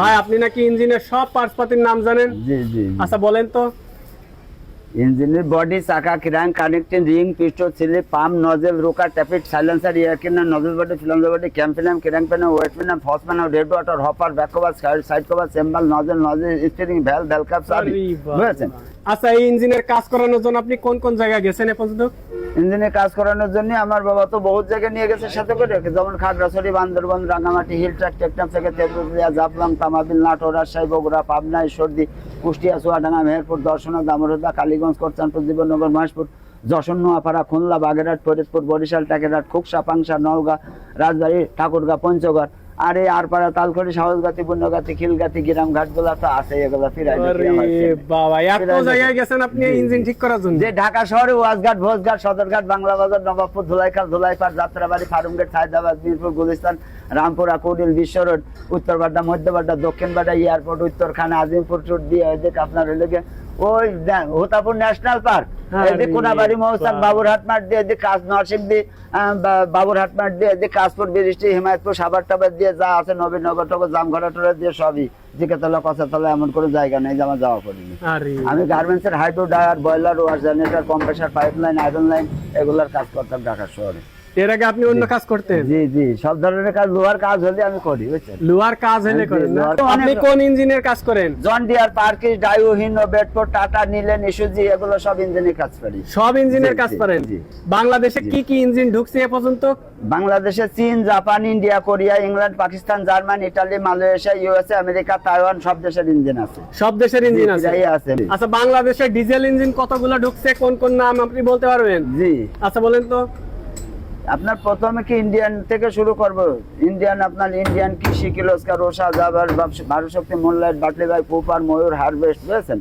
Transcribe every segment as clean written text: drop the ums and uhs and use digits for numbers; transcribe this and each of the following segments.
ভাই আপনি নাকি ইঞ্জিনের সব পার্টস পাতির নাম জানেন? জি জি। আচ্ছা বলেন তো। ইঞ্জিনের বডি, চাকা, crank, connecting ring, piston, slip, pump, nozzle, rocker, tappet, silencer, air cleaner, nozzle body, filament body, camp ফিলাম, ক্র্যাঙ্ক প্যানেল, ওয়েট প্যানেল, ফস panel, red water, hopper, back cover, side cover, chamber, nozzle, steering, valve, valve cup, সবই বুঝেছেন। আচ্ছা এই ইঞ্জিনের কাজ করানোর জন্য আপনি কোন কোন জায়গায় গেছেন এ পর্যন্ত? ইঞ্জিনে কাজ করানোর জন্য আমার বাবা তো বহুত জায়গায় নিয়ে গেছে সাথে করে, যেমন খাগড়াছড়ি, বান্দরবান, রাঙামাটি, হিলট্রাক, টেকনাফ থেকে তেঁতুলিয়া, জাফলং, তামাবিল, নাটোর, রাজশাহী, বগুড়া, পাবনা, ঈশ্বরদী, কুষ্টিয়া, চুয়াডাঙ্গা, মেহেরপুর, দর্শনা, দামোদরদা, কালীগঞ্জ, করচানপুর, জীবননগর, মহেশপুর, যশোর, নোয়াপাড়া, খুলনা, বাগেরহাট, ফরিদপুর, বরিশাল, টাকেরহাট, খুকসা, পাংশা, নওগাঁ, রাজবাড়ী, ঠাকুরগাঁ, পঞ্চগড়, আর এই আরপাড়া, তালখড়ি, সাহসগাতি, পুণ্যগাতি, খিলগাতি, গ্রাম ঘাটগুলা তো আছে, এগুলা ফিরাই বাবা এত জায়গায় গেছেন আপনি ইঞ্জিন ঠিক করার জন্য? যে ঢাকা শহরে ওয়াজঘাট, ভোজঘাট, সদরঘাট, বাংলা বাজার, নবাবপুর, ধুলাইখাল, ধুলাইপাড়, যাত্রাবাড়ি, ফার্মগেট, সায়দাবাদ, মিরপুর, গুলিস্তান, রামপুরা, কুড়িল, বিশ্ব রোড, উত্তর বাড্ডা, মধ্য বাড্ডা, দক্ষিণ বাড্ডা, এয়ারপোর্ট, উত্তরখানা, আজিমপুর রোড দিয়ে ওইদিকে আপনার ওইদিকে ওই হোতাপুর ন্যাশনাল পার্ক, এদিকে কোনাবাড়ি, মহস্তান, বাবুরহাট মাঠ দিয়ে এদিকে কাজ, নরসিংদী, বাবুরহাট মাঠ দিয়ে এদিকে কাশপুর, বৃষ্টি, হিমায়তপুর, সাবার টাবার দিয়ে যা আছে, নবীনগর টগর, জামঘরা টরা দিয়ে সবই, জিকাতলা, কচাতলা, এমন কোনো জায়গা নেই যে আমার যাওয়া করিনি। আমি গার্মেন্টস এর hydro dyer, boiler, wash generator, compressor, pipeline, iron line এগুলোর কাজ করতাম ঢাকা শহরে। এর আগে আপনি অন্য কাজ করতেন? জি জি, সব ধরনের কাজ, লোহার কাজ হলে আমি করি, বুঝছেন। লোহার কাজ হলে করেন না? আপনি কোন ইঞ্জিনের কাজ করেন? John Deere, পার্কিস, ডাইও, Hino, Bedford, tata, নিলেন, ইসুজি এগুলো সব ইঞ্জিনের কাজ করি। সব ইঞ্জিনের কাজ করেন? বাংলাদেশে কি কি ইঞ্জিন ঢুকছে এ পর্যন্ত? বাংলাদেশে চীন, Japan, India, Korea, England, Pakistan, German, Italy, Malaysia, USA, America, Taiwan সব দেশের ইঞ্জিন আছে। সব দেশের ইঞ্জিন আছে? আছে। আচ্ছা বাংলাদেশে ডিজেল ইঞ্জিন কতগুলো ঢুকছে, কোন কোন নাম আপনি বলতে পারবেন? জি। আচ্ছা বলেন তো। আপনার প্রথমে কি ইন্ডিয়ান থেকে শুরু করব? ইন্ডিয়ান আপনার ইন্ডিয়ান কৃষি, কিলোস্কার, রোসা, জাভার, ভারত শক্তি, মোনলাইট, বাটলি ভাই, কুপার, ময়ূর, হারভেস্ট, বুঝেছেন,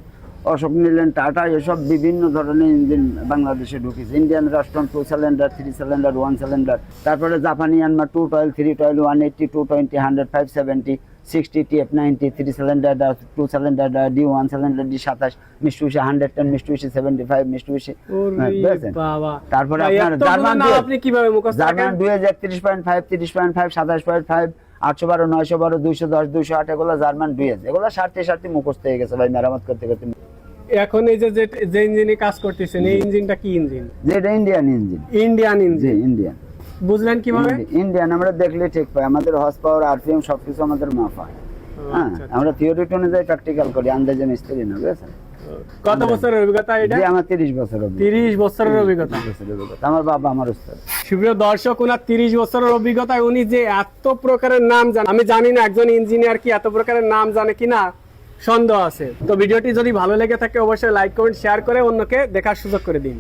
অশোক নিলেন, টাটা, এসব বিভিন্ন ধরনের ইঞ্জিন বাংলাদেশে ঢুকেছে। Indian Ruston 2 cylinder, 3 cylinder, 1 cylinder, তারপরে জাপানি আনমা 2 toil, 3 toil, 180, 220, 100, 570, 60, TF 90, 3 cylinder, 2 cylinder, D 1 cylinder, D 27, মিস্টুবিশি 110, মিস্টুবিশি 75, মিস্টুবিশি, বাবা। তারপরে আপনার জার্মান আপনি কিভাবে মুখস্থ রাখেন? জার্মান 31.5, 30.5, 27.5, 812, 912, 210, 208 এগুলো জার্মান 2 এগুলো 60 মুখস্থ হয়ে গেছে ভাই, মেরামত করতে করতে। এখন এই যে যে ইঞ্জিনে কাজ করতেছেন এই ইঞ্জিনটা কি ইঞ্জিন? যেটা Indian engine. Indian engine? Indian. বুঝলেন কিভাবে? ইন্ডিয়ান আমরা দেখলে ঠিক পাই, আমাদের হর্স পাওয়ার, আরপিএম সবকিছু আমাদের মাপা। হ্যাঁ, আমরা থিওরি অনুযায়ী প্র্যাকটিক্যাল করি, আন্দাজে মিস্ত্রি না, বুঝেছেন। কত বছরের অভিজ্ঞতা এটা? জি আমার 30 বছর অভিজ্ঞতা। 30 বছরের অভিজ্ঞতা? আমার বাবা আমার উস্তাদ। সুপ্রিয় দর্শক, ওনার 30 বছরের অভিজ্ঞতায় উনি যে এত প্রকারের নাম জানেন, আমি জানি না একজন ইঞ্জিনিয়ার কি এত প্রকারের নাম জানে কিনা, সন্দেহ আছে। তো ভিডিওটি যদি ভালো লেগে থাকে অবশ্যই লাইক কমেন্ট শেয়ার করে অন্যকে দেখার সুযোগ করে দিন।